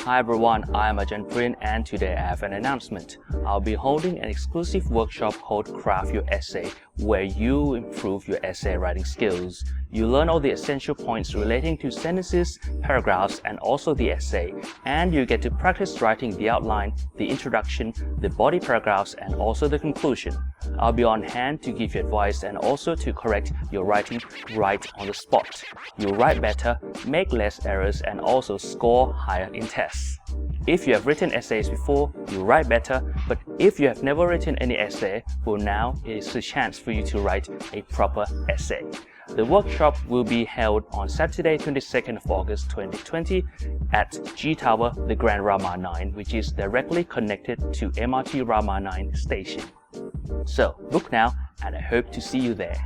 Hi everyone, I am Ajahn Prin and today I have an announcement. I'll be holding an exclusive workshop called Craft Your Essay where you improve your essay writing skills. You learn all the essential points relating to sentences, paragraphs and also the essay, and you get to practice writing the outline, the introduction, the body paragraphs and also the conclusion. I'll be on hand to give you advice and also to correct your writing right on the spot. You'll write better, make less errors and also score higher in tests. If you have written essays before, you write better, but if you have never written any essay, well now is the chance for you to write a proper essay. The workshop will be held on Saturday 22nd of August 2020 at G Tower, the Grand Rama 9, which is directly connected to MRT Rama 9 station. So book now and I hope to see you there.